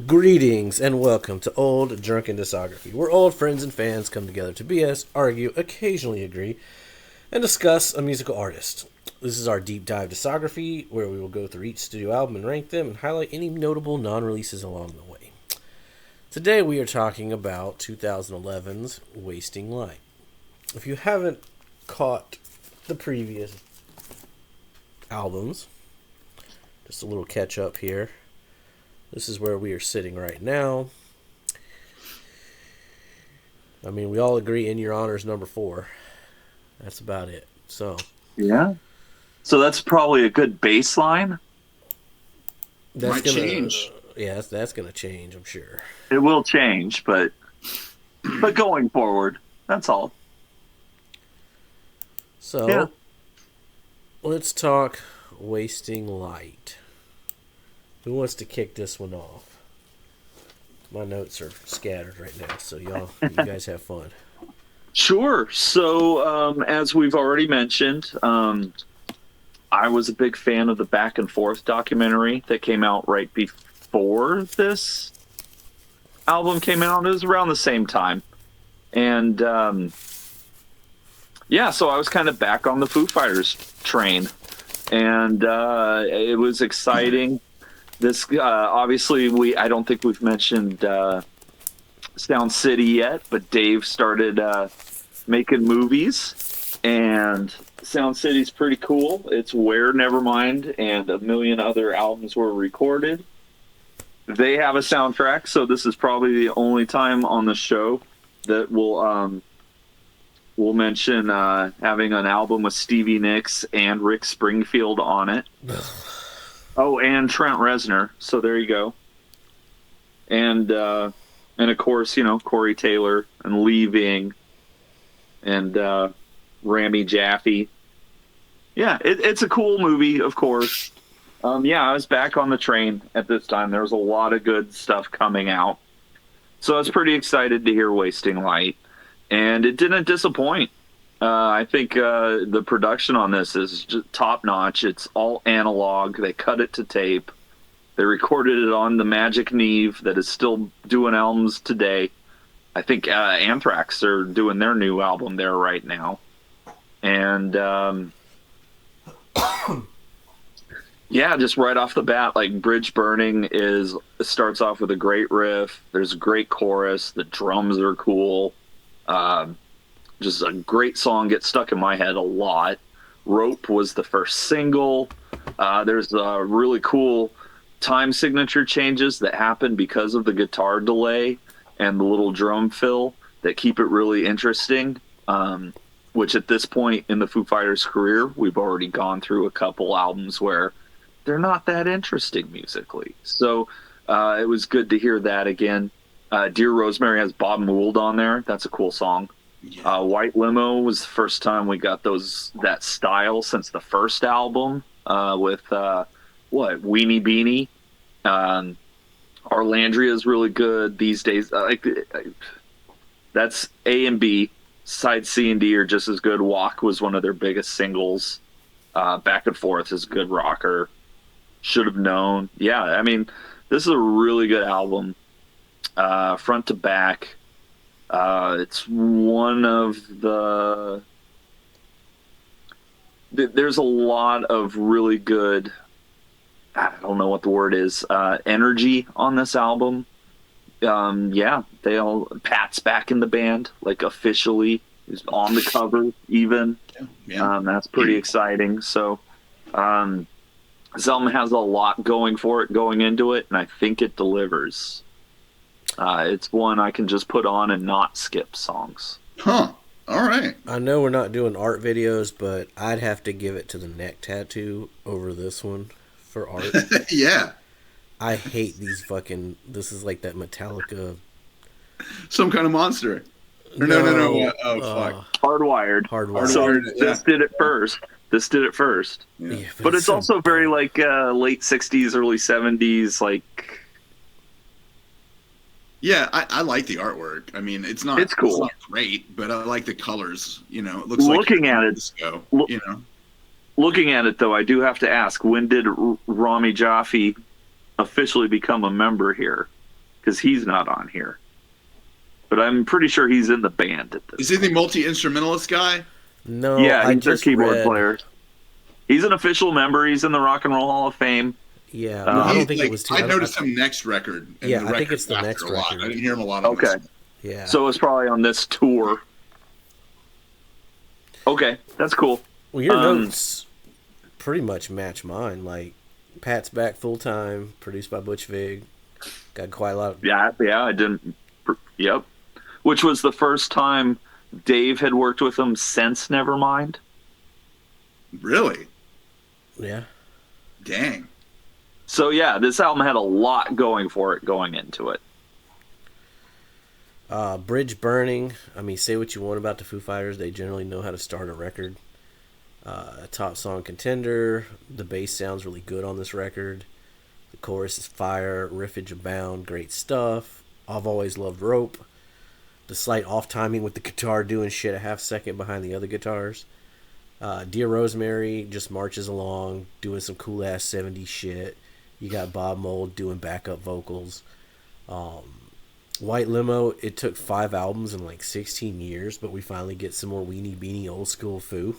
Greetings and welcome to Old Drunken Discography, where old friends and fans come together to BS, argue, occasionally agree, and discuss a musical artist. This is our deep dive discography, where we will go through each studio album and rank them and highlight any notable non-releases along the way. Today we are talking about 2011's Wasting Light. If you haven't caught the previous albums, just a little catch up here. This is where we are sitting right now. I mean, we all agree In Your Honor's number 4. That's about it. So yeah. So that's probably a good baseline. That's Might gonna change. Yeah, that's gonna change, I'm sure. It will change, but going forward, that's all. So Yeah. let's talk Wasting Light. Who wants to kick this one off? My notes are scattered right now, so you guys have fun. Sure. So, as we've already mentioned, I was a big fan of the Back and Forth documentary that came out right before this album came out. It was around the same time. And, yeah, so I was kind of back on the Foo Fighters train. And it was exciting. This obviously I don't think we've mentioned Sound City yet, but Dave started making movies, and Sound City's pretty cool. It's where Nevermind and a million other albums were recorded. They have a soundtrack, so this is probably the only time on the show that we'll mention having an album with Stevie Nicks and Rick Springfield on it. Oh, and Trent Reznor. So there you go. And of course, Corey Taylor and Leaving and Rami Jaffe. Yeah, it's a cool movie, of course. Yeah, I was back on the train at this time. There was a lot of good stuff coming out. So I was pretty excited to hear Wasting Light. And it didn't disappoint. I think the production on this is just top notch. It's all analog. They cut it to tape. They recorded it on the Magic Neve that is still doing albums today. I think Anthrax are doing their new album there right now. And yeah, just right off the bat, like Bridge Burning starts off with a great riff. There's a great chorus. The drums are cool. Just a great song, gets stuck in my head a lot. Rope was the first single. There's really cool time signature changes that happen because of the guitar delay and the little drum fill that keep it really interesting, which at this point in the Foo Fighters' career, we've already gone through a couple albums where they're not that interesting musically. So it was good to hear that again. Dear Rosemary has Bob Mould on there. That's a cool song. Yeah. White Limo was the first time we got that style since the first album with Weenie Beanie. Arlandria is really good these days. That's A and B. Side C and D are just as good. Walk was one of their biggest singles. Back and Forth is a good rocker. Should Have Known. Yeah, I mean, this is a really good album. Front to back. It's one of there's a lot of really good, I don't know what the word is, energy on this album. Yeah, Pat's back in the band, like officially. He's on the cover even. Yeah. That's pretty exciting. So this album has a lot going for it going into it, and I think it delivers. It's one I can just put on and not skip songs. Huh. All right. I know we're not doing art videos, but I'd have to give it to the neck tattoo over this one for art. Yeah. I hate these this is like that Metallica. Some kind of monster. Or no. Fuck. Hardwired. So this did it first. Yeah. Yeah, But it's so also very like late 60s, early 70s, like. Yeah, I like the artwork. I mean, it's not cool. It's not great, but I like the colors. It looks Looking like at it, disco, Looking at it, though, I do have to ask, when did Rami Jaffe officially become a member here? because he's not on here. But I'm pretty sure he's in the band at this. Is he the multi-instrumentalist guy? No, Yeah, I he's their just keyboard read. player. He's an official member. He's in the Rock and Roll Hall of Fame. Yeah, No, I don't think it was too. I noticed him next record. And Yeah, the I think record it's the after next a lot. record. I didn't hear him a lot on Okay. this. Yeah. So it's probably on this tour. Okay, that's cool. Well, your notes pretty much match mine. Like, Pat's back full time, produced by Butch Vig. Got quite a lot of. Yeah, I didn't. Yep. Which was the first time Dave had worked with him since Nevermind. Really? Yeah. Dang. So yeah, this album had a lot going for it going into it. Bridge Burning. I mean, say what you want about the Foo Fighters. They generally know how to start a record. A top song contender. The bass sounds really good on this record. The chorus is fire. Riffage abound. Great stuff. I've always loved Rope. The slight off timing with the guitar doing shit a half second behind the other guitars. Dear Rosemary just marches along, doing some cool ass 70s shit. You got Bob Mould doing backup vocals. White Limo, it took 5 albums and like 16 years, but we finally get some more weenie beanie old school Foo.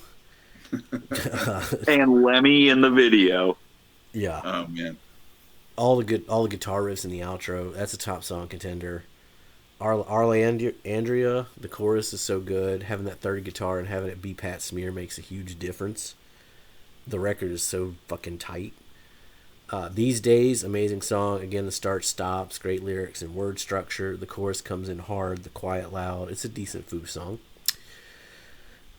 And Lemmy in the video. Yeah. Oh man. All the guitar riffs in the outro. That's a top song contender. Andrea, the chorus is so good. Having that third guitar and having it be Pat Smear makes a huge difference. The record is so fucking tight. These Days, amazing song. Again, the start stops, great lyrics and word structure. The chorus comes in hard, the quiet loud. It's a decent Foo song.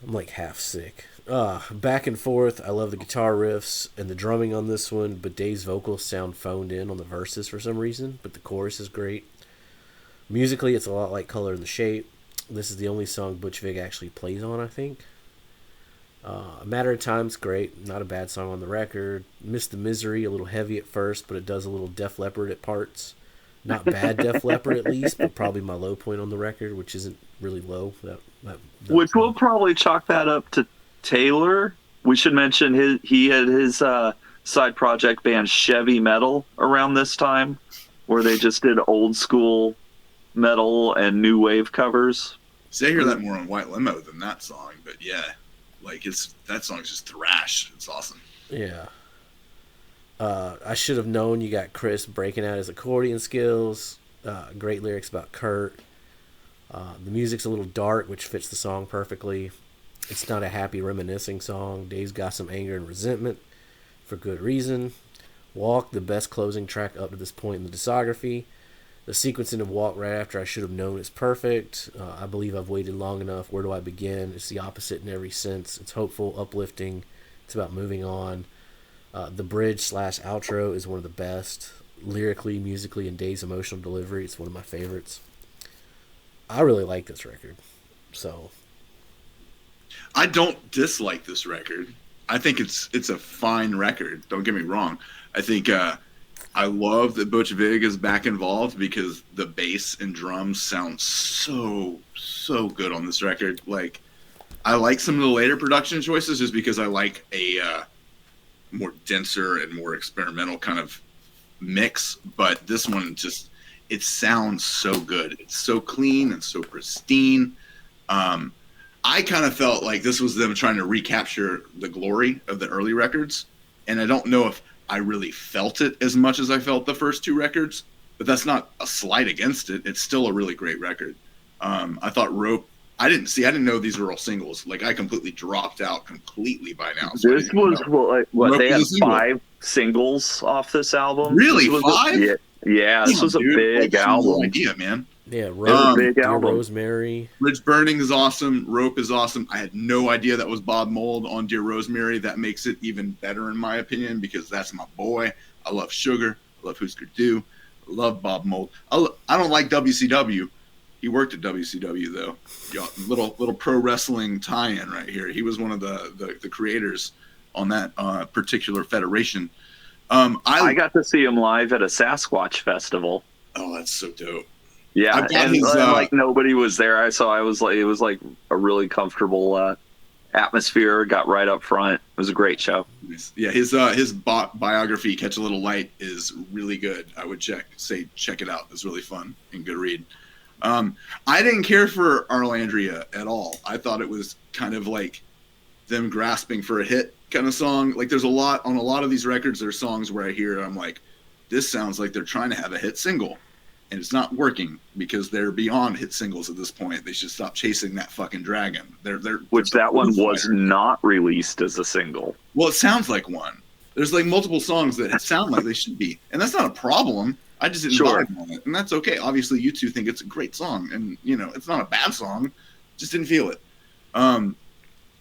I'm like half sick. Back and Forth, I love the guitar riffs and the drumming on this one, but Dave's vocals sound phoned in on the verses for some reason, but the chorus is great. Musically, it's a lot like Color and the Shape. This is the only song Butch Vig actually plays on, I think. A Matter of Time's great. Not a bad song on the record. Miss the Misery, a little heavy at first, but it does a little Def Leppard at parts. Not bad Def Leppard at least, but probably my low point on the record, which isn't really low. Which we'll probably chalk that up to Taylor. We should mention he had his side project band Chevy Metal around this time, where they just did old school metal and new wave covers. See, I hear that more on White Limo than that song, but yeah, like that song's just thrash. It's awesome. Yeah. I Should Have Known. You got Chris breaking out his accordion skills. Great lyrics about Kurt. The music's a little dark, which fits the song perfectly. It's not a happy reminiscing song. Dave's got some anger and resentment for good reason. Walk, the best closing track up to this point in the discography. The sequencing of Walk right after I Should Have Known is perfect. I believe I've waited long enough. Where do I begin? It's the opposite in every sense. It's hopeful, uplifting. It's about moving on. The bridge / outro is one of the best. Lyrically, musically, and Dave's emotional delivery, it's one of my favorites. I really like this record. So I don't dislike this record. I think it's a fine record. Don't get me wrong. I think I love that Butch Vig is back involved because the bass and drums sound so good on this record. Like, I like some of the later production choices just because I like a more denser and more experimental kind of mix. But this one just, it sounds so good. It's so clean and so pristine. I kind of felt like this was them trying to recapture the glory of the early records. And I don't know if I really felt it as much as I felt the first 2 records, but that's not a slight against it. It's still a really great record. I thought Rope, I didn't know these were all singles. Like, I completely dropped out completely by now. So this was what Rope they had was a single. 5 singles off this album. Really? This was 5? Yeah, this was a big I had no album. idea, man. yeah, big Dear album. Rosemary. Bridge Burning is awesome. Rope is awesome. I had no idea that was Bob Mould on Dear Rosemary. That makes it even better in my opinion because that's my boy. I love Sugar. I love Husker Du. I love Bob Mould. I don't like WCW. He worked at WCW though. Little pro wrestling tie-in right here. He was one of the creators on that particular federation. I got to see him live at a Sasquatch festival. Oh, that's so dope. Yeah, I've got and his, like nobody was there. I was like, it was like a really comfortable atmosphere, got right up front. It was a great show. Yeah, his biography, Catch a Little Light, is really good. I would check it out. It's really fun and good read. I didn't care for Arlandria at all. I thought it was kind of like them grasping for a hit kind of song. Like there's a lot of these records, there's songs where I hear it, I'm like, this sounds like they're trying to have a hit single. And it's not working because they're beyond hit singles at this point. They should stop chasing that fucking dragon. That one was not released as a single. Well, it sounds like one. There's like multiple songs that sound like they should be, and that's not a problem. I just didn't vibe on it, and that's okay. Obviously, you two think it's a great song, and it's not a bad song. Just didn't feel it.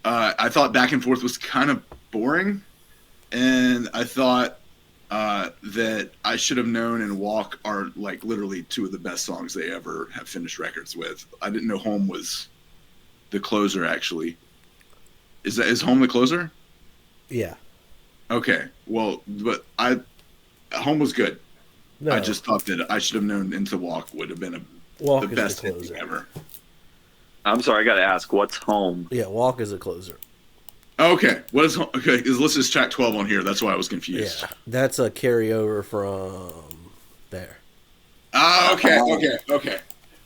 I thought Back and Forth was kind of boring, and I thought that I Should Have Known and Walk are like literally two of the best songs they ever have finished records with. I didn't know Home was the closer, actually. Is Home the closer? Yeah. Okay. Well, but Home was good. No. I just thought that I Should Have Known and To Walk would have been the best hit ever. I'm sorry, I got to ask, what's Home? Yeah, Walk is a closer. Okay, what is okay? This is track 12 on here. That's why I was confused. Yeah, that's a carryover from there. Okay.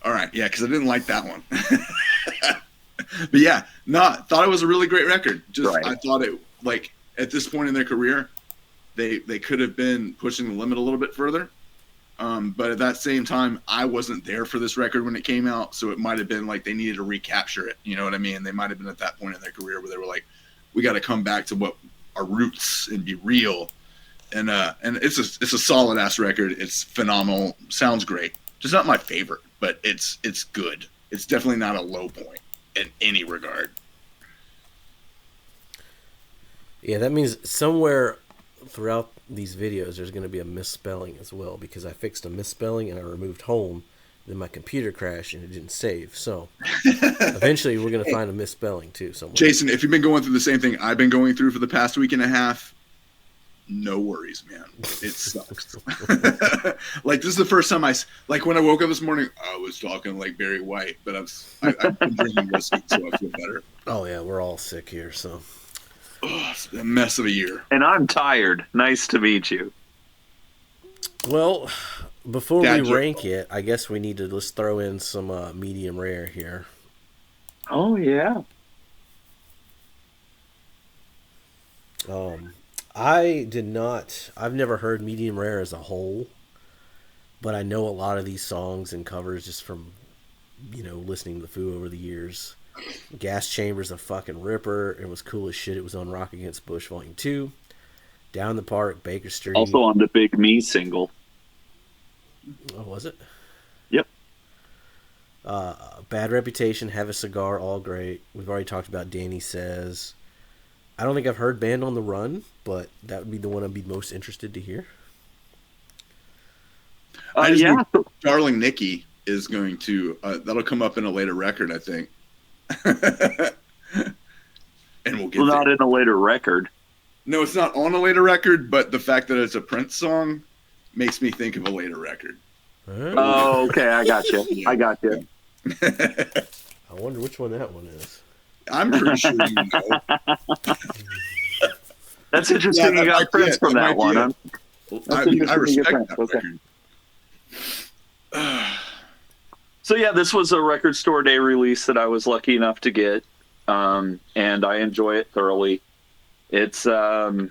All right, yeah, because I didn't like that one. But yeah, thought it was a really great record. I thought it, like, at this point in their career, they could have been pushing the limit a little bit further. But at that same time, I wasn't there for this record when it came out, so it might have been like they needed to recapture it. You know what I mean? They might have been at that point in their career where they were like, we got to come back to what our roots and be real. And it's a solid ass record. It's phenomenal. Sounds great. Just not my favorite, but it's good. It's definitely not a low point in any regard. Yeah, that means somewhere throughout these videos there's going to be a misspelling as well, because I fixed a misspelling and I removed Home. Then my computer crashed and it didn't save. So eventually we're going to find a misspelling too somewhere. Jason, if you've been going through the same thing I've been going through for the past week and a half, no worries, man. It sucks. Like, this is the first time when I woke up this morning, I was talking like Barry White, but I've been drinking whiskey, so I feel better. Oh yeah, we're all sick here, so. Oh, it's been a mess of a year. And I'm tired. Nice to meet you. Well, before we rank it, I guess we need to just throw in some medium rare here. Oh, yeah. I've never heard medium rare as a whole, but I know a lot of these songs and covers just from, listening to the Foo over the years. Gas Chamber's a fucking ripper. It was cool as shit. It was on Rock Against Bush Volume 2. Down the Park, Baker Street. Also on the Big Me single. Oh, was it? Yep. Bad Reputation, Have a Cigar, all great. We've already talked about Danny Says. I don't think I've heard Band on the Run, but that would be the one I'd be most interested to hear. Yeah. Darling Nikki is going to, that'll come up in a later record, I think. And we'll get not in a later record. No, it's not on a later record, but the fact that it's a Prince song makes me think of a later record. Oh, okay, I got you. I wonder which one that one is. I'm pretty sure you know. That's interesting. You got Prince from that one. I respect that record. So yeah, this was a record store day release that I was lucky enough to get, and I enjoy it thoroughly. It's about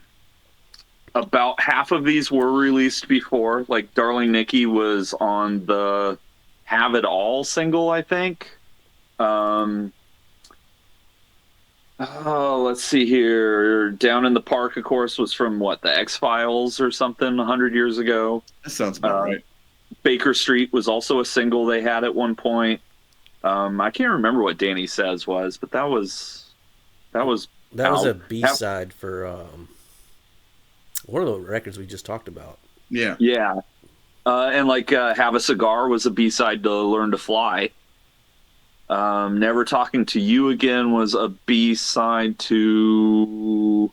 half of these were released before. Like Darling Nikki was on the Have It All single, I think. Let's see here. Down in the Park, of course, was from the X-Files or something 100 years ago. That sounds about right. Baker Street was also a single they had at one point. I can't remember what Danny Says was, but that was a B-side for one of the records we just talked about. Yeah. Yeah. And Have a Cigar was a B-side to Learn to Fly. Never Talking to You Again was a B-side to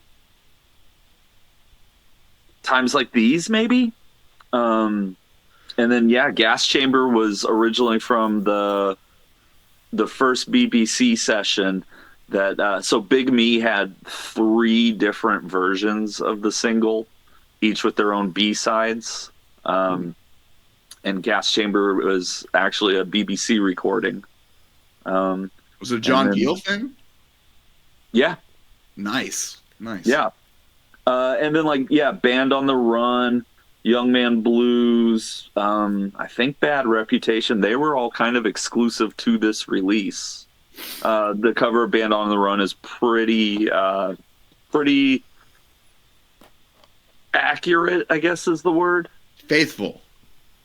Times Like These, maybe? And then, Gas Chamber was originally from the first BBC session that so Big Me had 3 different versions of the single, each with their own B-sides. And Gas Chamber was actually a BBC recording. Was it a John and then- Deal thing? Yeah, Nice. yeah. And then Band on the Run, Young Man Blues, I think Bad Reputation, they were all kind of exclusive to this release. The cover of Band on the Run is pretty accurate, I guess is the word. Faithful.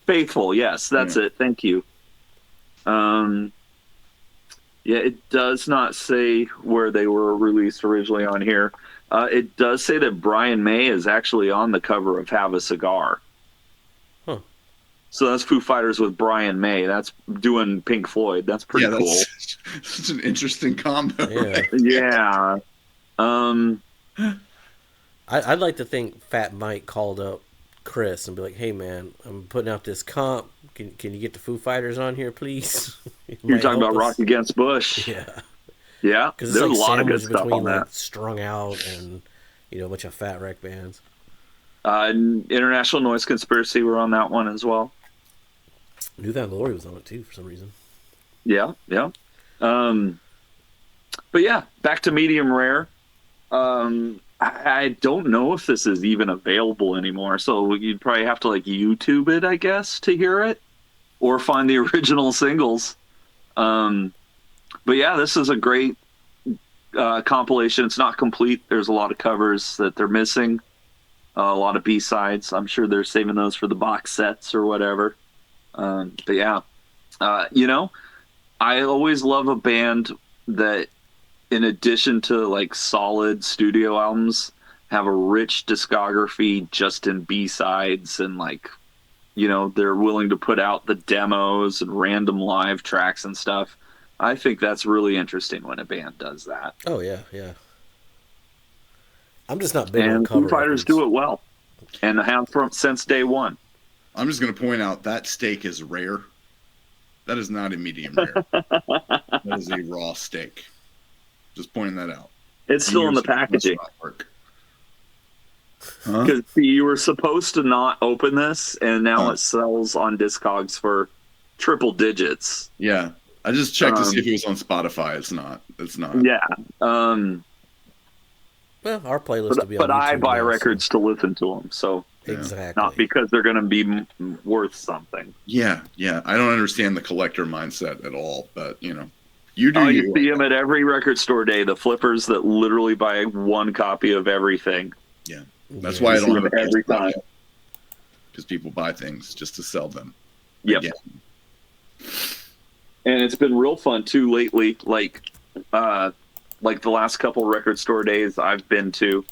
Faithful, yes, that's it. Thank you. It does not say where they were released originally on here. It does say that Brian May is actually on the cover of Have a Cigar. Huh. So that's Foo Fighters with Brian May. That's doing Pink Floyd. That's pretty cool. That's an interesting combo. Yeah. Yeah. I'd like to think Fat Mike called up Chris and be like, "Hey man, I'm putting out this comp. Can you get the Foo Fighters on here, please?" You're talking about Rock Against Bush. Yeah. Yeah. Because There's it's a like lot of good sandwiched stuff between on that. like Strung Out and a bunch of Fat Wreck bands. International Noise Conspiracy were on that one as well. New Found Glory was on it too for some reason. Yeah. But yeah, back to Medium Rare. I don't know if this is even available anymore, so you'd probably have to YouTube it, I guess, to hear it, or find the original singles. But yeah, this is a great compilation. It's not complete. There's a lot of covers that they're missing, a lot of B-sides. I'm sure they're saving those for the box sets or whatever. But yeah, I always love a band that, in addition to solid studio albums, have a rich discography just in B-sides, and they're willing to put out the demos and random live tracks and stuff. I think that's really interesting when a band does that. Oh yeah. I'm just not big on And cover Foo Fighters records. do it well, and have since day one. I'm just going to point out that steak is rare. That is not a medium rare. That is a raw steak. Just pointing that out. It's still in the packaging. Because you were supposed to not open this, and now it sells on Discogs for triple digits. Yeah. I just checked to see if it was on Spotify. It's not. Yeah. Well, our playlist will be on But I YouTube buy now, records to listen to them, so exactly. not because they're going to be worth something. Yeah. I don't understand the collector mindset at all, but you do. You see them at every record store day. The flippers that literally buy one copy of everything. Yeah, that's why I don't see have them every time. Because people buy things just to sell them. Yep. Again. And it's been real fun too lately. Like the last couple record store days I've been to.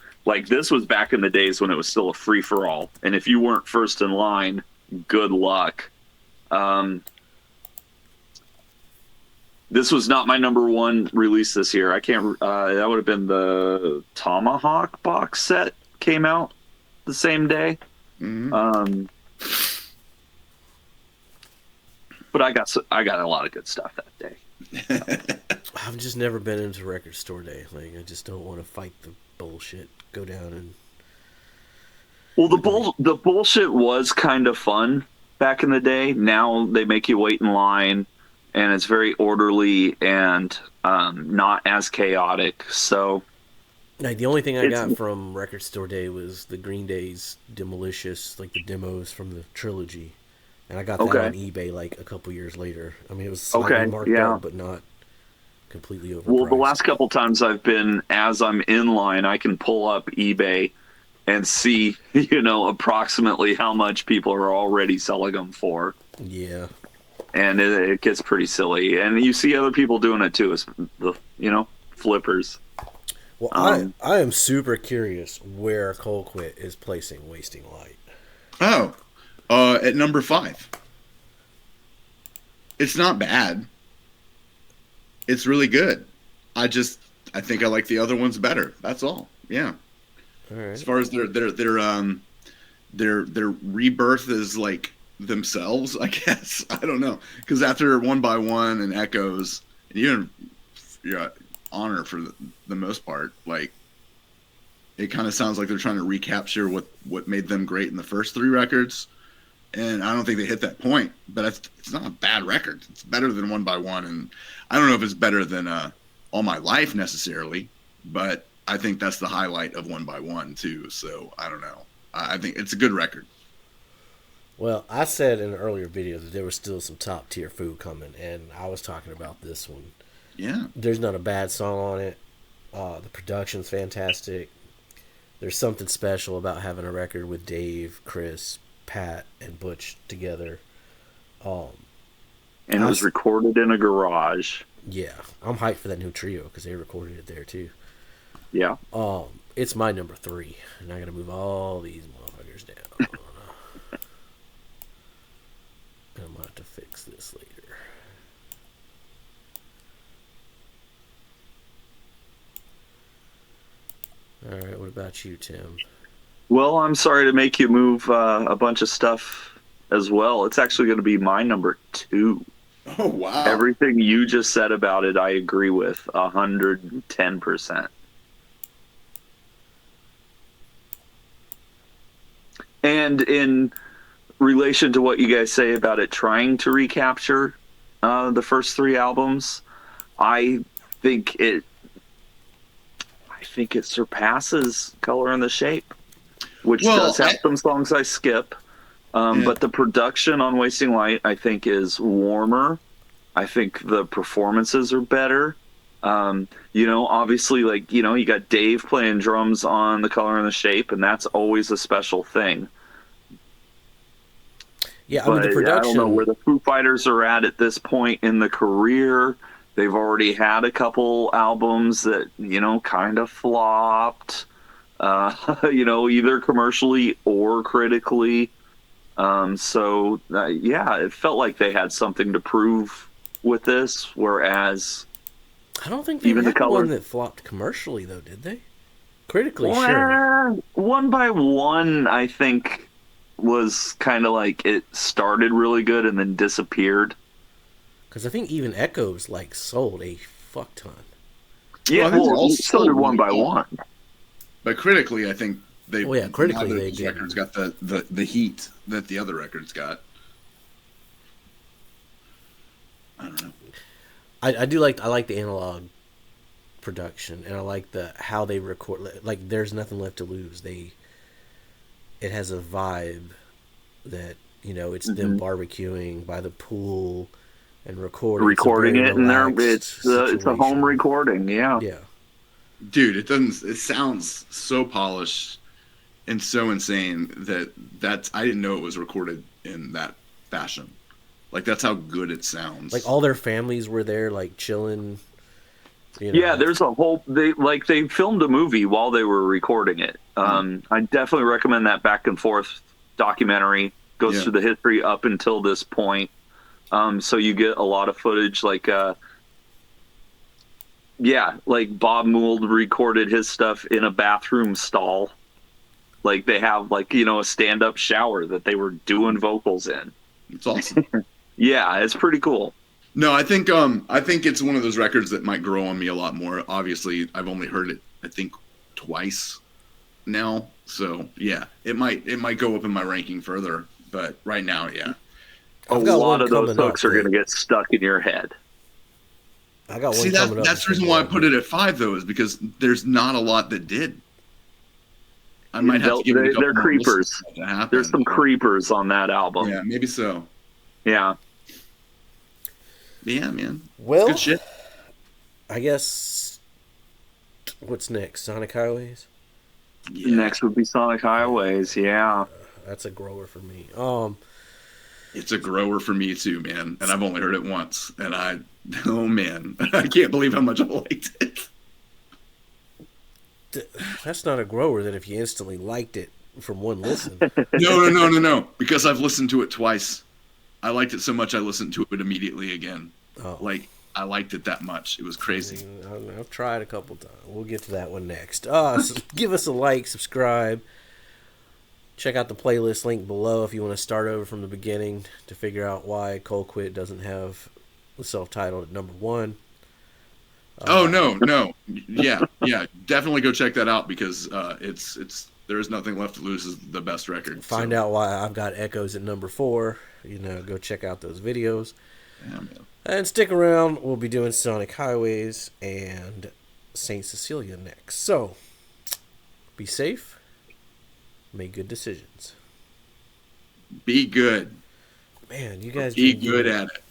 This was back in the days when it was still a free for all, and if you weren't first in line, good luck. This was not my number one release this year. I can't. That would have been the Tomahawk box set came out the same day. Mm-hmm. But I got a lot of good stuff that day. I've just never been into record store day. I just don't want to fight the bullshit. Go down and. Well, the bullshit was kind of fun back in the day. Now they make you wait in line, and it's very orderly and not as chaotic. So, the only thing I got from record store day was the Green Day's Demolicious, the demos from the trilogy, and I got that on eBay a couple years later. I mean, it was slightly marked up, but not completely overpriced. Well, the last couple times I've been, as I'm in line, I can pull up eBay and see, approximately how much people are already selling them for. Yeah. And it gets pretty silly. And you see other people doing it too, as the flippers. Well, I am super curious where Colquitt is placing Wasting Light. At number 5. It's not bad. It's really good. I think I like the other ones better. That's all. Yeah. All right. As far as their rebirth is themselves, I guess. I don't know, because after One by One and Echoes, and even honor for the most part. Like, it kind of sounds like they're trying to recapture what made them great in the first 3 records. And I don't think they hit that point, but it's not a bad record. It's better than One by One, and I don't know if it's better than All My Life necessarily, but I think that's the highlight of One by One too. So I don't know. I think it's a good record. Well, I said in an earlier video that there was still some top tier food coming, and I was talking about this one. Yeah. There's not a bad song on it. The production's fantastic. There's something special about having a record with Dave, Chris, Pat, and Butch together. And it was recorded in a garage. Yeah, I'm hyped for that new trio because they recorded it there too. Yeah. It's my number 3, and I gotta move all these motherfuckers down. I'm gonna have to fix this later. All right, what about you, Tim? Well, I'm sorry to make you move a bunch of stuff as well. It's actually going to be my number 2. Oh, wow. Everything you just said about it, I agree with 110%. And in relation to what you guys say about it trying to recapture the first 3 albums, I think it surpasses Color and the Shape, which does have some songs I skip. But the production on Wasting Light, I think, is warmer. I think the performances are better. Obviously, you got Dave playing drums on The Color and the Shape, and that's always a special thing. Yeah, I mean, the production... I don't know where the Foo Fighters are at this point in the career. They've already had a couple albums that, kind of flopped, either commercially or critically. It felt like they had something to prove with this, whereas I don't think they even had one that flopped commercially, though, did they? Critically, sure. One by One, I think, was kind of like it started really good and then disappeared. Because I think even Echoes sold a fuck ton. Yeah, so did One by One. But critically, I think they critically they did. Records got the heat that the other records got. I don't know. I like the analog production, and I like how they record. Like, there's nothing left to lose. It has a vibe that it's them barbecuing by the pool and recording it in there. It's a home recording. Yeah. Dude, it sounds so polished and so insane that's I didn't know it was recorded in that fashion. Like, that's how good it sounds. Like, all their families were there, chilling. Yeah, there's a whole they filmed a movie while they were recording it. I definitely recommend that Back and Forth documentary. Goes through the history up until this point. So you get a lot of footage, like Bob Mould recorded his stuff in a bathroom stall. Like, they have a stand-up shower that they were doing vocals in. It's awesome. Yeah, it's pretty cool. No, I think it's one of those records that might grow on me a lot more. Obviously, I've only heard it, I think, twice now. So yeah, it might go up in my ranking further. But right now, yeah. A lot of those hooks are going to get stuck in your head. I got one. See, that's the reason why I put it at 5, though, is because there's not a lot that did. I might have to give it a couple They're creepers. There's some creepers on that album. Yeah, maybe so. Yeah. Yeah, man. Well, good shit. I guess. What's next? Sonic Highways. Yeah. Next would be Sonic Highways. Yeah. That's a grower for me. It's a grower for me too, man. And I've only heard it once, and oh man, I can't believe how much I liked it. That's not a grower. Then if you instantly liked it from one listen. No. Because I've listened to it twice. I liked it so much I listened to it immediately again. Oh. Like, I liked it that much. It was crazy. I've tried a couple times. We'll get to that one next. So give us a like, subscribe. Check out the playlist link below if you want to start over from the beginning to figure out why Cold Quit doesn't have the self-titled at number 1. Oh no, yeah, definitely go check that out because it's there is nothing left to lose is the best record. Find out why I've got Echoes at number 4. Go check out those videos. Yeah, man. And stick around. We'll be doing Sonic Highways and Saint Cecilia next. So, be safe. Make good decisions. Be good. Man, you guys be good at it.